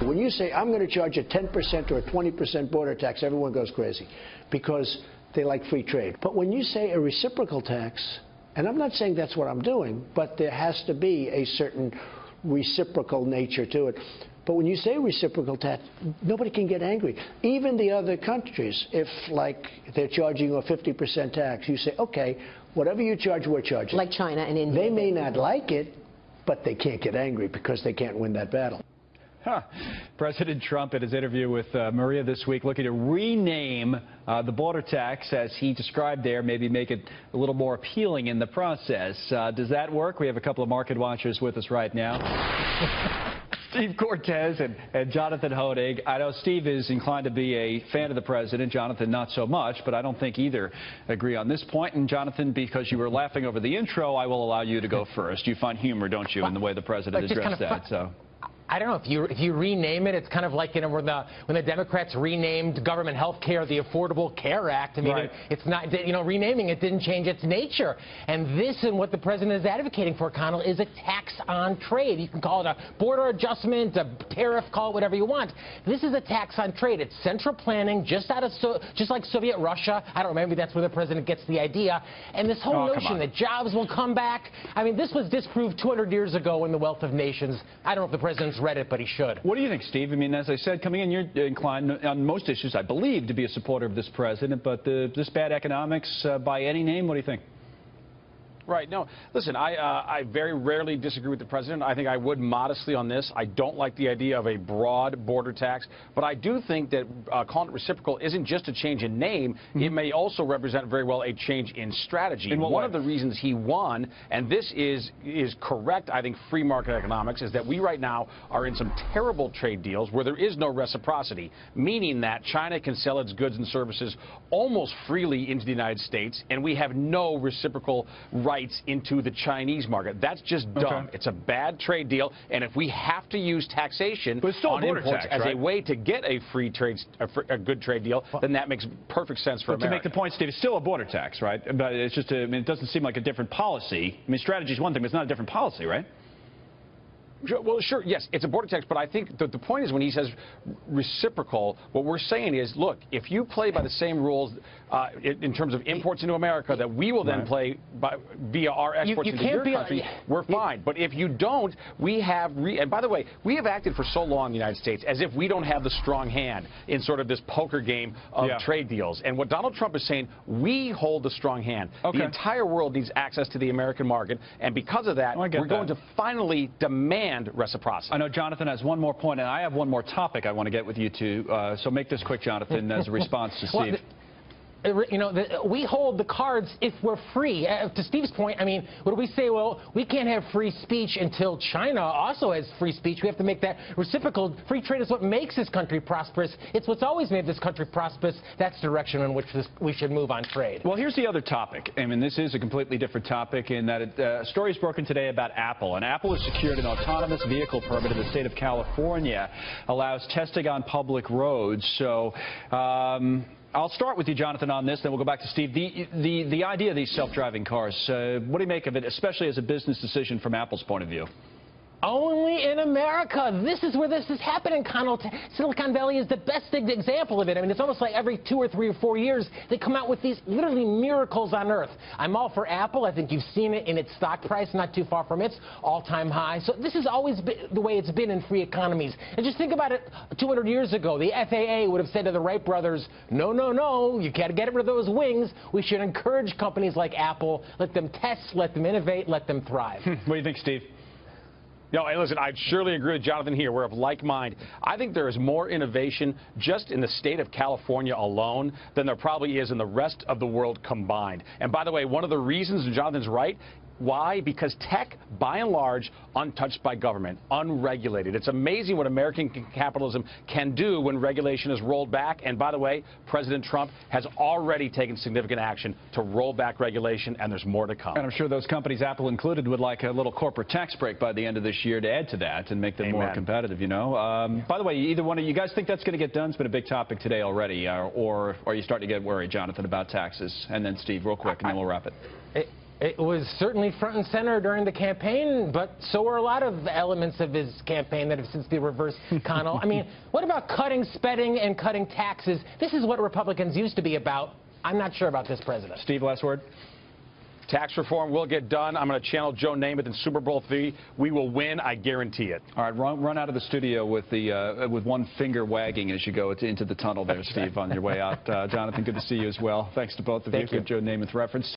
When you say, I'm going to charge a 10% or a 20% border tax, everyone goes crazy because they like free trade. But when you say a reciprocal tax, and I'm not saying that's what I'm doing, but there has to be a certain reciprocal nature to it. But when you say reciprocal tax, nobody can get angry. Even the other countries, if, like, they're charging a 50% tax, you say, okay, whatever you charge, we're charging. Like China and India. They may not like it, but they can't get angry because they can't win that battle. President Trump, in his interview with Maria this week, looking to rename the border tax, as he described there, maybe make it a little more appealing in the process. Does that work? We have a couple of market watchers with us right now. Steve Cortes and Jonathan Hoenig. I know Steve is inclined to be a fan of the president. Jonathan, not so much, but I don't think either agree on this point. And Jonathan, because you were laughing over the intro, I will allow you to go first. You find humor, don't you, in the way the president addressed that? So. I don't know, if you rename it, it's kind of like, you know, when the Democrats renamed government health care the Affordable Care Act. I mean, right. It's not, you know, renaming it didn't change its nature. And this and what the president is advocating for, Connell, is a tax on trade. You can call it a border adjustment, a tariff, call it whatever you want. This is a tax on trade. It's central planning, just like Soviet Russia. I don't know, maybe that's where the president gets the idea. And this whole notion that jobs will come back. I mean, this was disproved 200 years ago in The Wealth of Nations. I don't know if the president's read it, but he should. What do you think, Steve? I mean, as I said, coming in, you're inclined on most issues, I believe, to be a supporter of this president, but this bad economics by any name, what do you think? Right. No, listen, I very rarely disagree with the president. I think I would modestly on this. I don't like the idea of a broad border tax, but I do think that calling it reciprocal isn't just a change in name. Mm-hmm. It may also represent very well a change in strategy. And one of the reasons he won, and this is correct, I think, free market economics, is that we right now are in some terrible trade deals where there is no reciprocity, meaning that China can sell its goods and services almost freely into the United States, and we have no reciprocal rights into the Chinese market. That's just dumb. Okay. It's a bad trade deal, and if we have to use taxation on imports as a way to get a free trade, a good trade deal, then that makes perfect sense for America. To make the point, Steve, it's still a border tax, right? But it's just, I mean, it doesn't seem like a different policy. I mean, strategy is one thing, but it's not a different policy, right? Well, sure, yes, it's a border tax, but I think the point is when he says reciprocal, what we're saying is, look, if you play by the same rules in terms of imports into America that we will then play via our exports into your country, we're fine. But if you don't, we have, and by the way, we have acted for so long in the United States as if we don't have the strong hand in sort of this poker game of trade deals. And what Donald Trump is saying, we hold the strong hand. Okay. The entire world needs access to the American market, and because of that, we're going to finally demand reciprocity. I know Jonathan has one more point, and I have one more topic I want to get with you to. So make this quick, Jonathan, as a response to Steve. You know, we hold the cards if we're free. To Steve's point, I mean, what do we say? Well, we can't have free speech until China also has free speech. We have to make that reciprocal. Free trade is what makes this country prosperous. It's what's always made this country prosperous. That's the direction in which we should move on trade. Well, here's the other topic. I mean, this is a completely different topic in that a story is broken today about Apple. And Apple has secured an autonomous vehicle permit in the state of California, allows testing on public roads. So, I'll start with you, Jonathan, on this, then we'll go back to Steve. The idea of these self-driving cars, what do you make of it, especially as a business decision from Apple's point of view? Only in America. This is where this is happening, Connell. Silicon Valley is the best example of it. I mean, it's almost like every 2 or 3 or 4 years, they come out with these literally miracles on earth. I'm all for Apple. I think you've seen it in its stock price, not too far from its all-time high. So this has always been the way it's been in free economies. And just think about it 200 years ago. The FAA would have said to the Wright brothers, no, no, no, you got to get rid of those wings. We should encourage companies like Apple, let them test, let them innovate, let them thrive. What do you think, Steve? No, and listen, I surely agree with Jonathan here. We're of like mind. I think there is more innovation just in the state of California alone than there probably is in the rest of the world combined. And by the way, one of the reasons, and Jonathan's right, why? Because tech, by and large, untouched by government, unregulated. It's amazing what American capitalism can do when regulation is rolled back. And by the way, President Trump has already taken significant action to roll back regulation, and there's more to come. And I'm sure those companies, Apple included, would like a little corporate tax break by the end of this year to add to that and make them more competitive, you know. By the way, either one of you guys think that's going to get done? It's been a big topic today already. Or are you starting to get worried, Jonathan, about taxes? And then Steve, real quick, and then we'll wrap it. It was certainly front and center during the campaign, but so were a lot of elements of his campaign that have since been reversed, Connell. I mean, what about cutting spending and cutting taxes? This is what Republicans used to be about. I'm not sure about this president. Steve, last word. Tax reform will get done. I'm going to channel Joe Namath in Super Bowl III. We will win. I guarantee it. All right, run out of the studio with with one finger wagging as you go into the tunnel there, Steve, on your way out. Jonathan, good to see you as well. Thanks to both of you. Good Joe Namath reference.